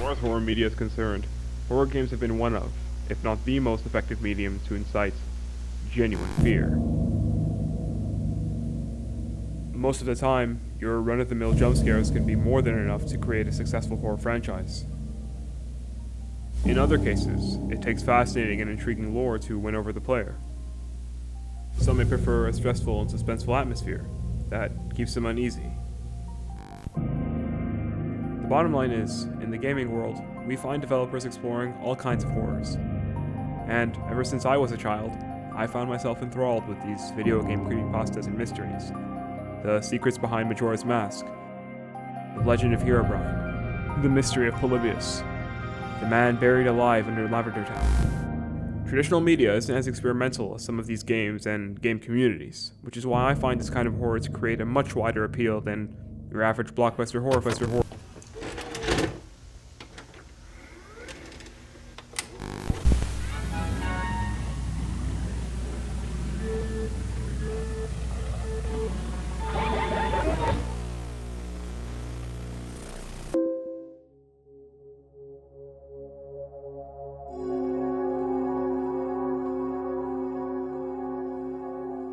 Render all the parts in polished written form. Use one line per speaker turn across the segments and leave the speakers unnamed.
far as horror media is concerned, horror games have been one of, if not the most effective medium to incite genuine fear. Most of the time, your run-of-the-mill jump scares can be more than enough to create a successful horror franchise. In other cases, it takes fascinating and intriguing lore to win over the player. Some may prefer a stressful and suspenseful atmosphere that keeps them uneasy. The bottom line is, in the gaming world, we find developers exploring all kinds of horrors. And ever since I was a child, I found myself enthralled with these video game creepypastas and mysteries. The secrets behind Majora's Mask, the legend of Herobrine, the mystery of Polybius, the man buried alive under Lavender Town. Traditional media isn't as experimental as some of these games and game communities, which is why I find this kind of horror to create a much wider appeal than your average blockbuster horror.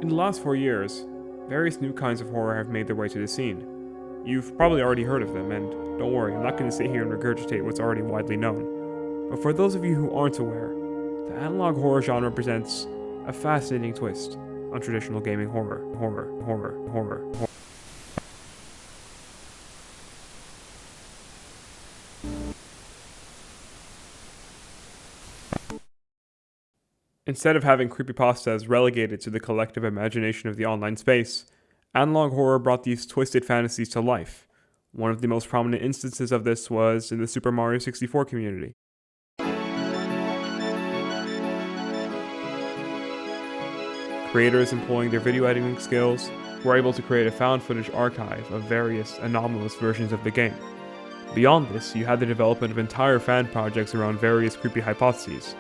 In the last 4 years, various new kinds of horror have made their way to the scene. You've probably already heard of them, and don't worry, I'm not going to sit here and regurgitate what's already widely known. But for those of you who aren't aware, the analog horror genre presents a fascinating twist on traditional gaming horror. Instead of having creepypastas relegated to the collective imagination of the online space, analog horror brought these twisted fantasies to life. One of the most prominent instances of this was in the Super Mario 64 community. Creators employing their video editing skills were able to create a found footage archive of various anomalous versions of the game. Beyond this, you had the development of entire fan projects around various creepy hypotheses.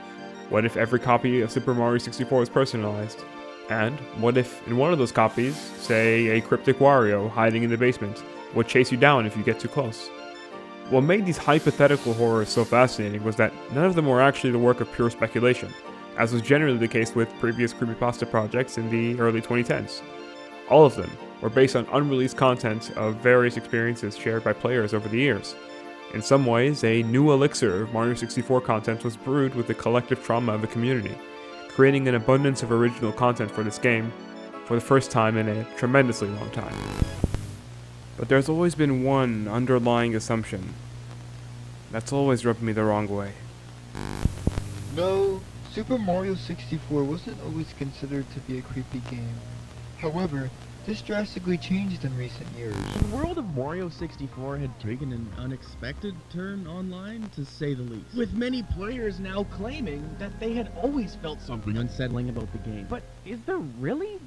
What if every copy of Super Mario 64 was personalized? And what if, in one of those copies, say a cryptic Wario hiding in the basement, would chase you down if you get too close? What made these hypothetical horrors so fascinating was that none of them were actually the work of pure speculation, as was generally the case with previous creepypasta projects in the early 2010s. All of them were based on unreleased content of various experiences shared by players over the years. In some ways, a new elixir of Mario 64 content was brewed with the collective trauma of the community, creating an abundance of original content for this game for the first time in a tremendously long time. But there's always been one underlying assumption that's always rubbed me the wrong way.
No, Super Mario 64 wasn't always considered to be a creepy game. However, this drastically changed in recent years.
The world of Mario 64 had taken an unexpected turn online, to say the least. With many players now claiming that they had always felt something unsettling about the game.
But is there really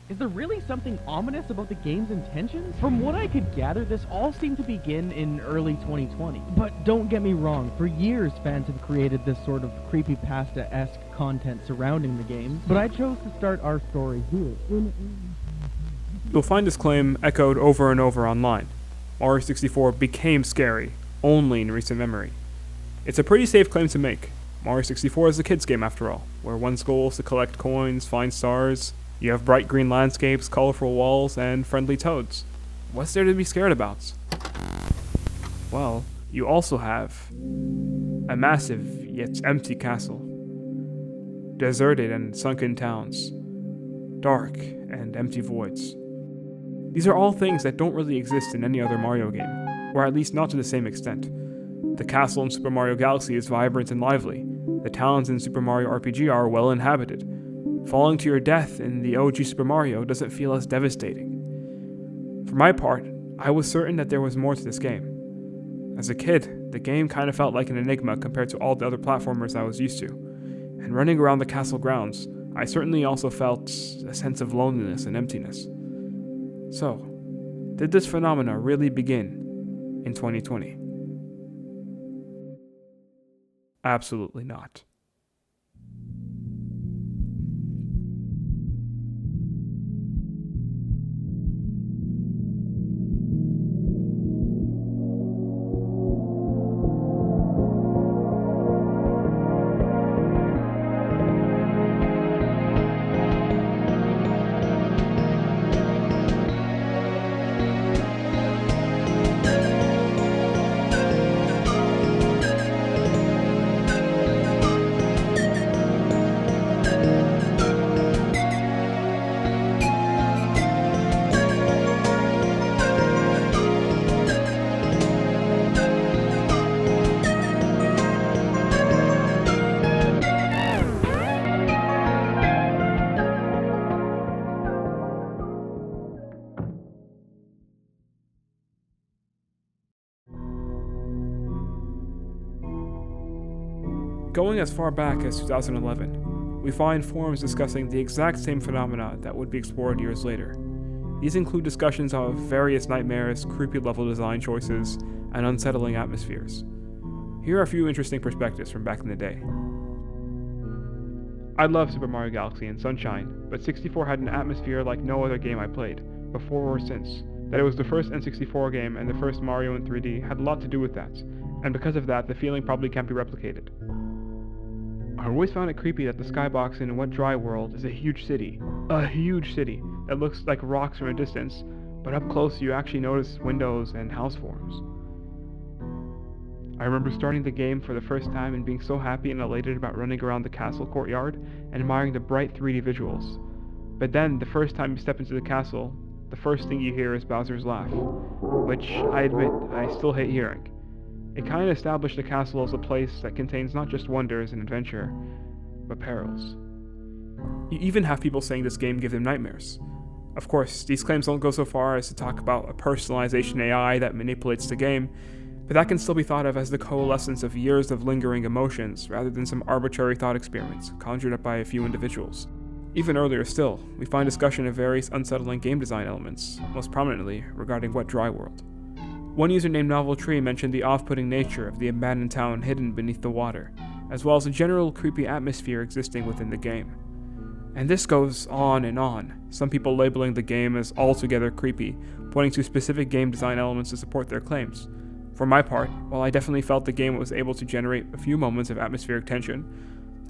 something ominous about the game's intentions? From what I could gather, this all seemed to begin in early 2020. But don't get me wrong, for years fans have created this sort of creepypasta-esque content surrounding the games, but I chose to start our story here.
You'll find this claim echoed over and over online. Mario 64 became scary only in recent memory. It's a pretty safe claim to make. Mario 64 is a kid's game after all, where one's goal is to collect coins, find stars, you have bright green landscapes, colorful walls, and friendly toads. What's there to be scared about? Well, you also have a massive yet empty castle, deserted and sunken towns, dark and empty voids. These are all things that don't really exist in any other Mario game, or at least not to the same extent. The castle in Super Mario Galaxy is vibrant and lively. The towns in Super Mario RPG are well inhabited. Falling to your death in the OG Super Mario doesn't feel as devastating. For my part, I was certain that there was more to this game. As a kid, the game kind of felt like an enigma compared to all the other platformers I was used to. And running around the castle grounds, I certainly also felt a sense of loneliness and emptiness. So, did this phenomena really begin in 2020? Absolutely not. Going as far back as 2011, we find forums discussing the exact same phenomena that would be explored years later. These include discussions of various nightmares, creepy level design choices, and unsettling atmospheres. Here are a few interesting perspectives from back in the day. I love Super Mario Galaxy and Sunshine, but 64 had an atmosphere like no other game I played, before or since. That it was the first N64 game and the first Mario in 3D had a lot to do with that, and because of that, the feeling probably can't be replicated. I always found it creepy that the skybox in Wet Dry World is a huge city that looks like rocks from a distance, but up close you actually notice windows and house forms. I remember starting the game for the first time and being so happy and elated about running around the castle courtyard and admiring the bright 3D visuals. But then, the first time you step into the castle, the first thing you hear is Bowser's laugh, which, I admit, I still hate hearing. It kind of established the castle as a place that contains not just wonders and adventure, but perils. You even have people saying this game gives them nightmares. Of course, these claims don't go so far as to talk about a personalization AI that manipulates the game, but that can still be thought of as the coalescence of years of lingering emotions rather than some arbitrary thought experiments conjured up by a few individuals. Even earlier still, we find discussion of various unsettling game design elements, most prominently regarding Wet Dry World. One user named Novel Tree mentioned the off-putting nature of the abandoned town hidden beneath the water, as well as a general creepy atmosphere existing within the game. And this goes on and on, some people labeling the game as altogether creepy, pointing to specific game design elements to support their claims. For my part, while I definitely felt the game was able to generate a few moments of atmospheric tension,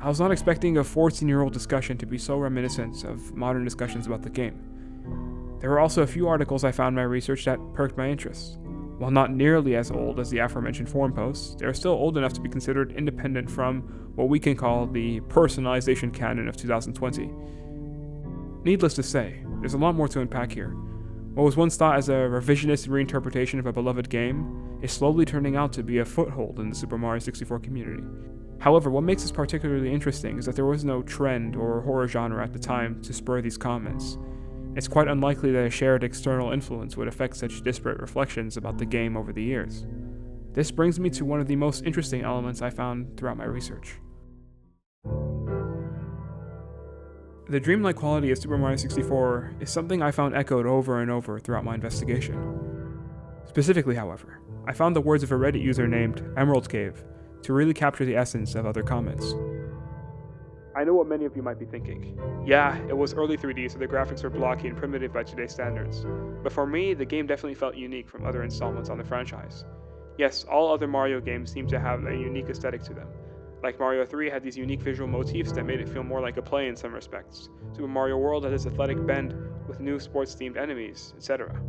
I was not expecting a 14-year-old discussion to be so reminiscent of modern discussions about the game. There were also a few articles I found in my research that perked my interest. While not nearly as old as the aforementioned forum posts, they are still old enough to be considered independent from what we can call the personalization canon of 2020. Needless to say, there's a lot more to unpack here. What was once thought as a revisionist reinterpretation of a beloved game is slowly turning out to be a foothold in the Super Mario 64 community. However, what makes this particularly interesting is that there was no trend or horror genre at the time to spur these comments. It's quite unlikely that a shared external influence would affect such disparate reflections about the game over the years. This brings me to one of the most interesting elements I found throughout my research. The dreamlike quality of Super Mario 64 is something I found echoed over and over throughout my investigation. Specifically, however, I found the words of a Reddit user named Emerald Cave to really capture the essence of other comments. I know what many of you might be thinking. Yeah, it was early 3D, so the graphics were blocky and primitive by today's standards. But for me, the game definitely felt unique from other installments on the franchise. Yes, all other Mario games seem to have a unique aesthetic to them. Like Mario 3 had these unique visual motifs that made it feel more like a play in some respects. Super Mario World had this athletic bend with new sports-themed enemies, etc.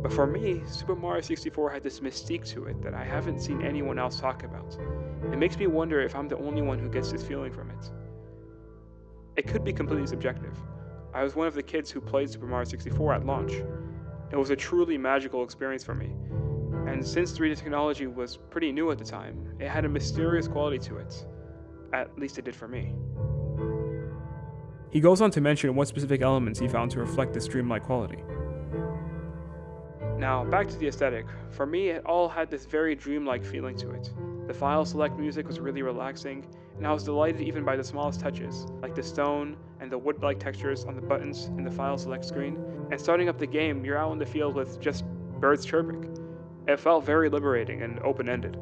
But for me, Super Mario 64 had this mystique to it that I haven't seen anyone else talk about. It makes me wonder if I'm the only one who gets this feeling from it. It could be completely subjective. I was one of the kids who played Super Mario 64 at launch. It was a truly magical experience for me. And since 3D technology was pretty new at the time, it had a mysterious quality to it. At least it did for me. He goes on to mention what specific elements he found to reflect this dreamlike quality. Now, back to the aesthetic. For me, it all had this very dreamlike feeling to it. The file select music was really relaxing, and I was delighted even by the smallest touches, like the stone and the wood-like textures on the buttons in the file select screen. And starting up the game, you're out in the field with just birds chirping. It felt very liberating and open-ended.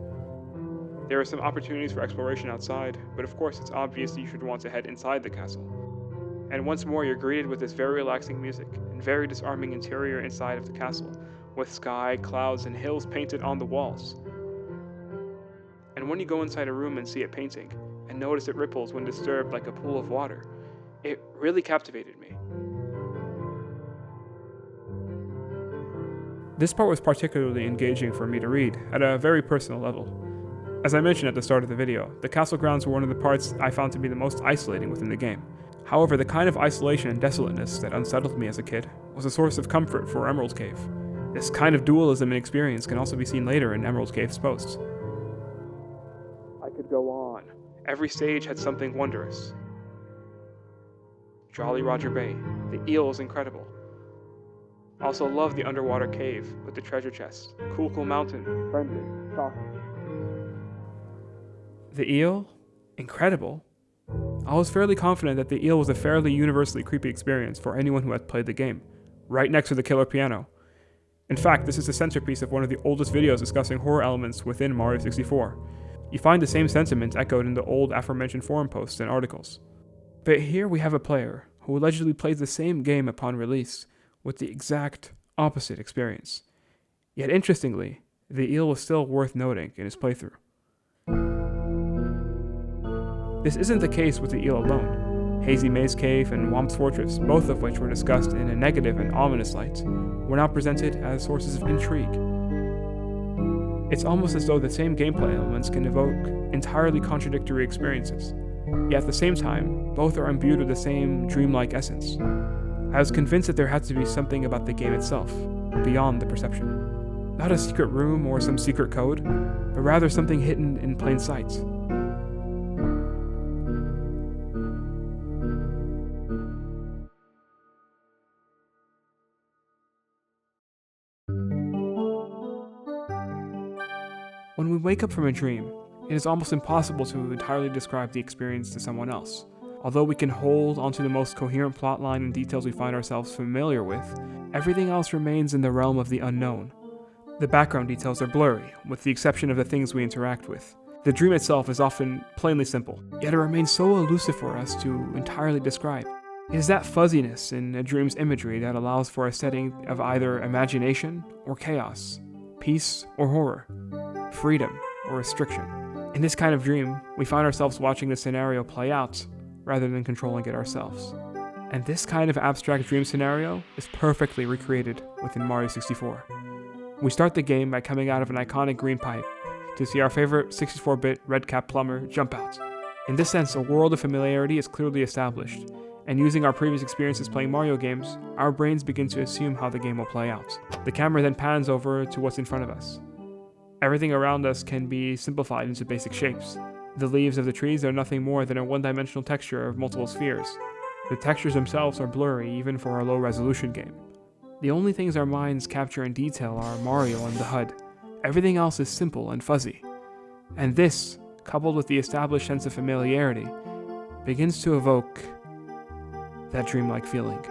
There are some opportunities for exploration outside, but of course it's obvious that you should want to head inside the castle. And once more you're greeted with this very relaxing music, and very disarming interior inside of the castle, with sky, clouds, and hills painted on the walls. And when you go inside a room and see a painting, and notice it ripples when disturbed like a pool of water, it really captivated me. This part was particularly engaging for me to read, at a very personal level. As I mentioned at the start of the video, the castle grounds were one of the parts I found to be the most isolating within the game. However, the kind of isolation and desolateness that unsettled me as a kid was a source of comfort for Emerald Cave. This kind of dualism and experience can also be seen later in Emerald Cave's posts. I could go on. Every stage had something wondrous. Jolly Roger Bay. The eel is incredible. Also love the underwater cave with the treasure chest. Cool Mountain. Friendly. Soft. The eel? incredible. I was fairly confident that the eel was a fairly universally creepy experience for anyone who had played the game, right next to the killer piano. In fact, this is the centerpiece of one of the oldest videos discussing horror elements within Mario 64. You find the same sentiment echoed in the old aforementioned forum posts and articles. But here we have a player who allegedly played the same game upon release with the exact opposite experience. Yet interestingly, the eel was still worth noting in his playthrough. This isn't the case with the eel alone. Hazy Maze Cave and Womp's Fortress, both of which were discussed in a negative and ominous light, were now presented as sources of intrigue. It's almost as though the same gameplay elements can evoke entirely contradictory experiences, yet at the same time, both are imbued with the same dreamlike essence. I was convinced that there had to be something about the game itself, beyond the perception. Not a secret room or some secret code, but rather something hidden in plain sight. When we wake up from a dream, it is almost impossible to entirely describe the experience to someone else. Although we can hold onto the most coherent plotline and details we find ourselves familiar with, everything else remains in the realm of the unknown. The background details are blurry, with the exception of the things we interact with. The dream itself is often plainly simple, yet it remains so elusive for us to entirely describe. It is that fuzziness in a dream's imagery that allows for a setting of either imagination or chaos, peace or horror, freedom or restriction. In this kind of dream, we find ourselves watching the scenario play out rather than controlling it ourselves. And this kind of abstract dream scenario is perfectly recreated within Mario 64. We start the game by coming out of an iconic green pipe to see our favorite 64-bit red-cap plumber jump out. In this sense, a world of familiarity is clearly established, and using our previous experiences playing Mario games, our brains begin to assume how the game will play out. The camera then pans over to what's in front of us. Everything around us can be simplified into basic shapes. The leaves of the trees are nothing more than a one-dimensional texture of multiple spheres. The textures themselves are blurry even for a low-resolution game. The only things our minds capture in detail are Mario and the HUD. Everything else is simple and fuzzy. And this, coupled with the established sense of familiarity, begins to evoke that dreamlike feeling.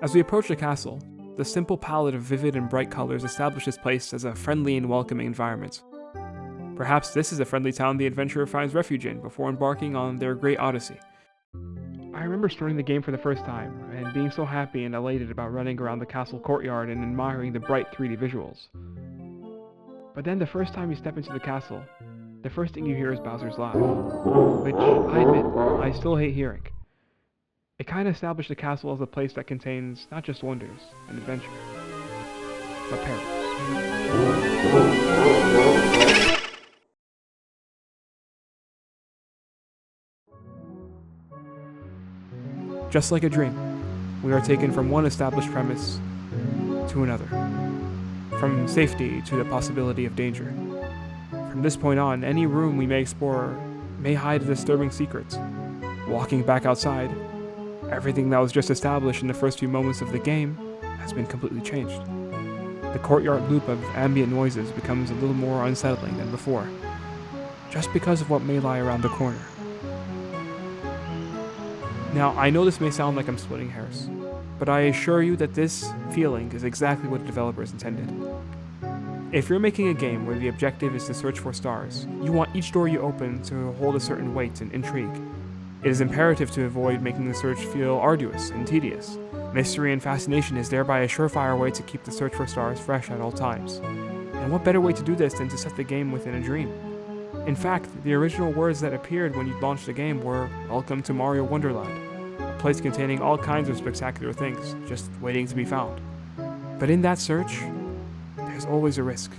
As we approach the castle, the simple palette of vivid and bright colors establishes this place as a friendly and welcoming environment. Perhaps this is a friendly town the adventurer finds refuge in before embarking on their great odyssey. I remember starting the game for the first time, and being so happy and elated about running around the castle courtyard and admiring the bright 3D visuals. But then the first time you step into the castle, the first thing you hear is Bowser's laugh, which, I admit, I still hate hearing. It kind of established the castle as a place that contains not just wonders and adventure, but perils. Just like a dream, we are taken from one established premise to another, from safety to the possibility of danger. From this point on, any room we may explore may hide a disturbing secret. Walking back outside, everything that was just established in the first few moments of the game has been completely changed. The courtyard loop of ambient noises becomes a little more unsettling than before, just because of what may lie around the corner. Now, I know this may sound like I'm splitting hairs, but I assure you that this feeling is exactly what the developers intended. If you're making a game where the objective is to search for stars, you want each door you open to hold a certain weight and intrigue. It is imperative to avoid making the search feel arduous and tedious. Mystery and fascination is thereby a surefire way to keep the search for stars fresh at all times. And what better way to do this than to set the game within a dream? In fact, the original words that appeared when you launched the game were, "Welcome to Mario Wonderland," a place containing all kinds of spectacular things, just waiting to be found. But in that search, there's always a risk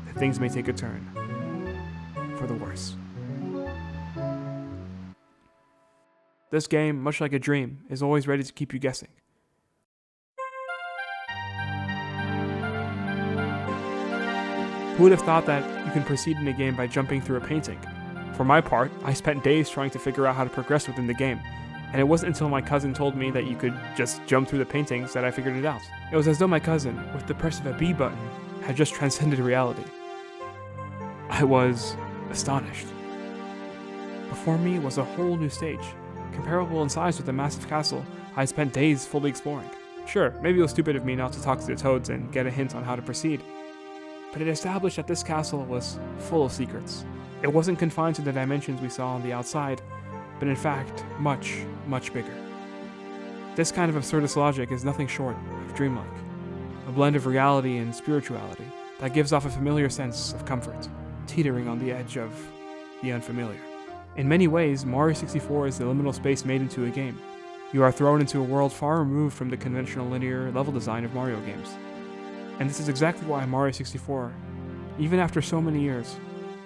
that things may take a turn for the worse. This game, much like a dream, is always ready to keep you guessing. Who would have thought that you can proceed in a game by jumping through a painting? For my part, I spent days trying to figure out how to progress within the game, and it wasn't until my cousin told me that you could just jump through the paintings that I figured it out. It was as though my cousin, with the press of a B button, had just transcended reality. I was astonished. Before me was a whole new stage, comparable in size with the massive castle I had spent days fully exploring. Sure, maybe it was stupid of me not to talk to the toads and get a hint on how to proceed, but it established that this castle was full of secrets. It wasn't confined to the dimensions we saw on the outside, but in fact, much, much bigger. This kind of absurdist logic is nothing short of dreamlike, a blend of reality and spirituality that gives off a familiar sense of comfort, teetering on the edge of the unfamiliar. In many ways, Mario 64 is the liminal space made into a game. You are thrown into a world far removed from the conventional linear level design of Mario games. And this is exactly why Mario 64, even after so many years,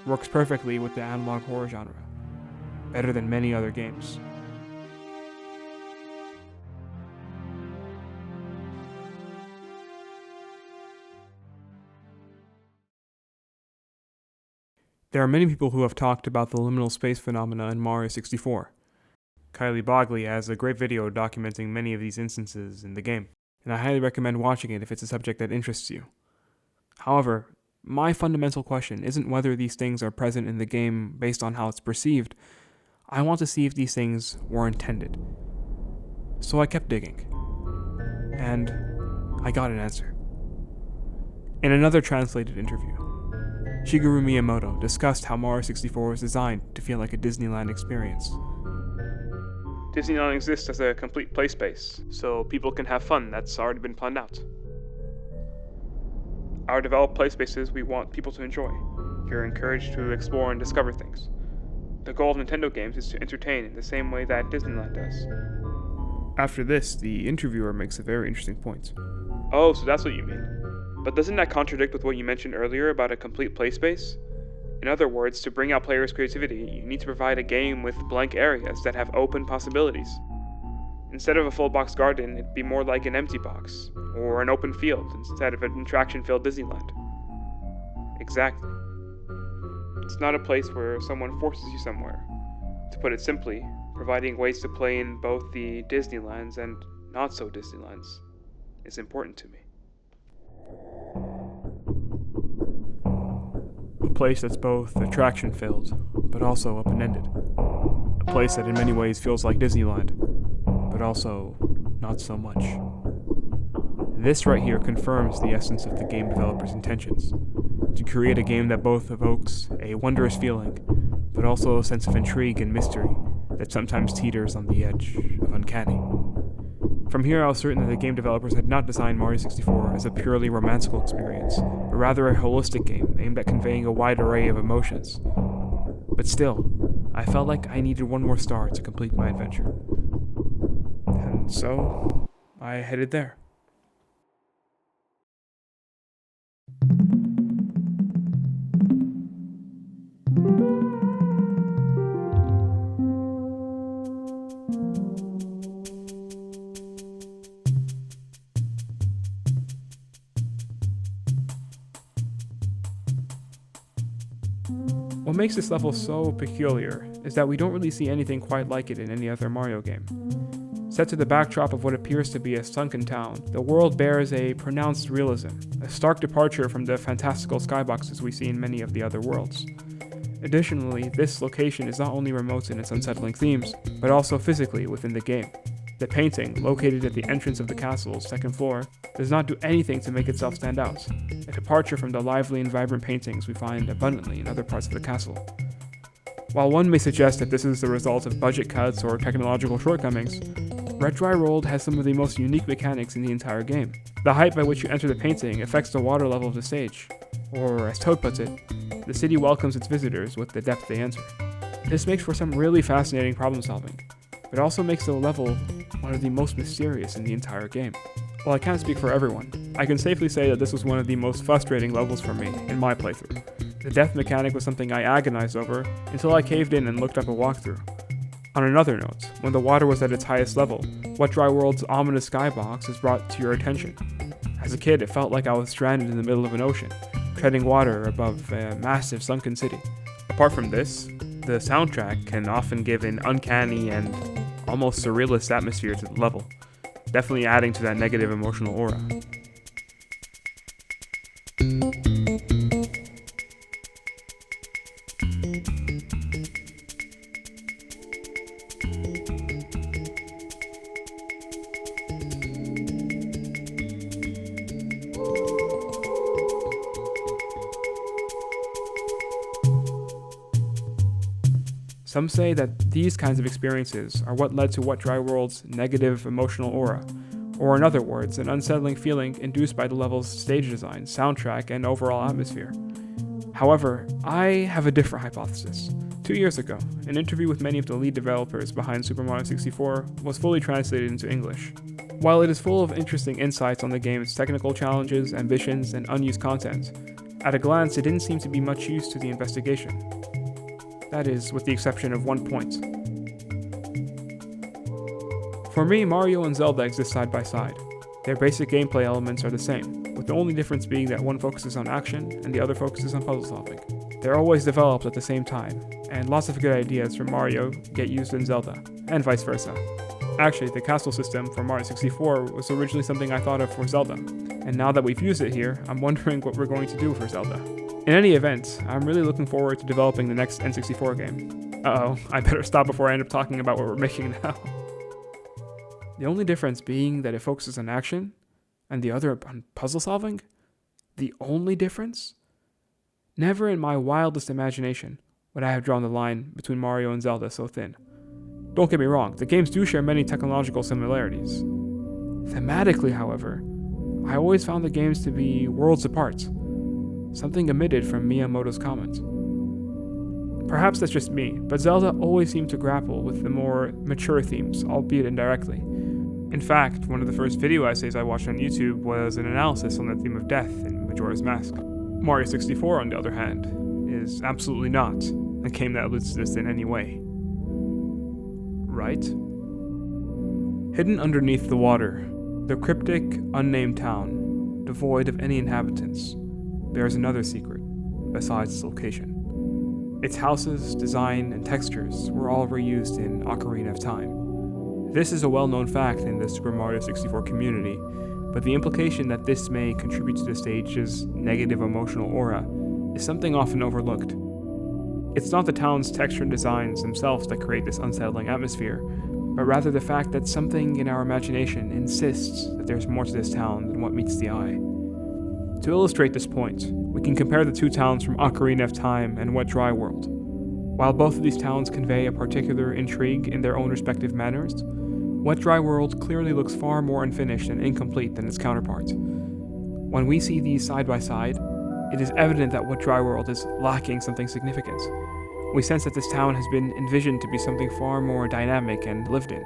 works perfectly with the analog horror genre, better than many other games. There are many people who have talked about the liminal space phenomena in Mario 64. Kylie Bogley has a great video documenting many of these instances in the game, and I highly recommend watching it if it's a subject that interests you. However, my fundamental question isn't whether these things are present in the game based on how it's perceived. I want to see if these things were intended. So I kept digging, and I got an answer. In another translated interview, Shigeru Miyamoto discussed how Mario 64 was designed to feel like a Disneyland experience. Disneyland exists as a complete play space, so people can have fun that's already been planned out. Our developed play spaces we want people to enjoy. You're encouraged to explore and discover things. The goal of Nintendo games is to entertain in the same way that Disneyland does. After this, the interviewer makes a very interesting point. Oh, so that's what you mean. But doesn't that contradict with what you mentioned earlier about a complete play space? In other words, to bring out players' creativity, you need to provide a game with blank areas that have open possibilities. Instead of a full box garden, it'd be more like an empty box, or an open field instead of an attraction-filled Disneyland. Exactly. It's not a place where someone forces you somewhere. To put it simply, providing ways to play in both the Disneylands and not so Disneylands is important to me. A place that's both attraction-filled, but also open-ended. A place that in many ways feels like Disneyland, but also not so much. This right here confirms the essence of the game developer's intentions, to create a game that both evokes a wondrous feeling, but also a sense of intrigue and mystery that sometimes teeters on the edge of uncanny. From here, I was certain that the game developers had not designed Mario 64 as a purely romantical experience, but rather a holistic game aimed at conveying a wide array of emotions. But still, I felt like I needed one more star to complete my adventure. And so, I headed there. What makes this level so peculiar is that we don't really see anything quite like it in any other Mario game. Set to the backdrop of what appears to be a sunken town, the world bears a pronounced realism, a stark departure from the fantastical skyboxes we see in many of the other worlds. Additionally, this location is not only remote in its unsettling themes, but also physically within the game. The painting, located at the entrance of the castle's second floor, does not do anything to make itself stand out, a departure from the lively and vibrant paintings we find abundantly in other parts of the castle. While one may suggest that this is the result of budget cuts or technological shortcomings, Red Dry World has some of the most unique mechanics in the entire game. The height by which you enter the painting affects the water level of the stage, or as Toad puts it, the city welcomes its visitors with the depth they enter. This makes for some really fascinating problem solving, but also makes the level one of the most mysterious in the entire game. While I can't speak for everyone, I can safely say that this was one of the most frustrating levels for me in my playthrough. The death mechanic was something I agonized over until I caved in and looked up a walkthrough. On another note, when the water was at its highest level, Wet Dry World's ominous skybox is brought to your attention. As a kid, it felt like I was stranded in the middle of an ocean, treading water above a massive sunken city. Apart from this, the soundtrack can often give an uncanny and almost surrealist atmosphere to the level, definitely adding to that negative emotional aura. Some say that these kinds of experiences are what led to What Dry World's negative emotional aura, or in other words, an unsettling feeling induced by the level's stage design, soundtrack, and overall atmosphere. However, I have a different hypothesis. 2 years ago, an interview with many of the lead developers behind Super Mario 64 was fully translated into English. While it is full of interesting insights on the game's technical challenges, ambitions, and unused content, at a glance it didn't seem to be much use to the investigation. That is, with the exception of one point. For me, Mario and Zelda exist side by side. Their basic gameplay elements are the same, with the only difference being that one focuses on action and the other focuses on puzzle solving. They're always developed at the same time, and lots of good ideas from Mario get used in Zelda, and vice versa. Actually, the castle system for Mario 64 was originally something I thought of for Zelda, and now that we've used it here, I'm wondering what we're going to do for Zelda. In any event, I'm really looking forward to developing the next N64 game. Uh-oh, I better stop before I end up talking about what we're making now. The only difference being that it focuses on action, and the other on puzzle solving? The only difference? Never in my wildest imagination would I have drawn the line between Mario and Zelda so thin. Don't get me wrong, the games do share many technological similarities. Thematically, however, I always found the games to be worlds apart, something omitted from Miyamoto's comment. Perhaps that's just me, but Zelda always seemed to grapple with the more mature themes, albeit indirectly. In fact, one of the first video essays I watched on YouTube was an analysis on the theme of death in Majora's Mask. Mario 64, on the other hand, is absolutely not a game that alludes to this in any way. Right? Hidden underneath the water, the cryptic, unnamed town, devoid of any inhabitants, bears another secret, besides its location. Its houses, design, and textures were all reused in Ocarina of Time. This is a well-known fact in the Super Mario 64 community, but the implication that this may contribute to the stage's negative emotional aura is something often overlooked. It's not the town's texture and designs themselves that create this unsettling atmosphere, but rather the fact that something in our imagination insists that there's more to this town than what meets the eye. To illustrate this point, we can compare the two towns from Ocarina of Time and Wet Dry World. While both of these towns convey a particular intrigue in their own respective manners, Wet Dry World clearly looks far more unfinished and incomplete than its counterpart. When we see these side by side, it is evident that Wet Dry World is lacking something significant. We sense that this town has been envisioned to be something far more dynamic and lived in.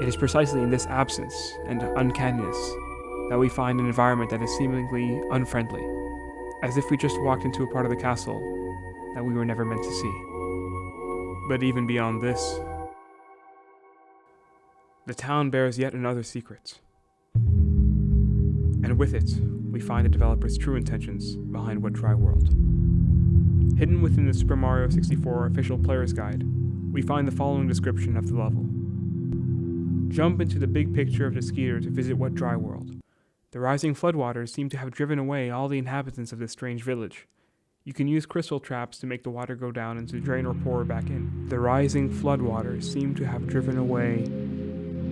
It is precisely in this absence and uncanniness that we find an environment that is seemingly unfriendly, as if we just walked into a part of the castle that we were never meant to see. But even beyond this, the town bears yet another secret. And with it, we find the developer's true intentions behind Wet Dry World. Hidden within the Super Mario 64 official player's guide, we find the following description of the level. Jump into the big picture of the Skeeter to visit Wet Dry World. The rising floodwaters seem to have driven away all the inhabitants of this strange village. You can use crystal traps to make the water go down and to drain or pour back in. The rising floodwaters seem to have driven away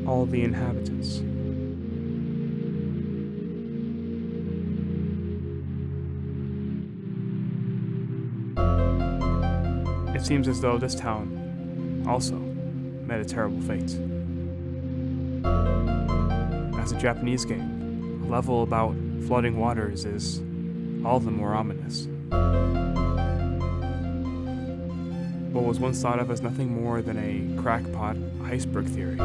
all the inhabitants. It seems as though this town also met a terrible fate. As a Japanese game, a level about flooding waters is all the more ominous. What was once thought of as nothing more than a crackpot iceberg theory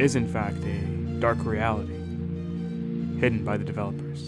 is in fact a dark reality hidden by the developers.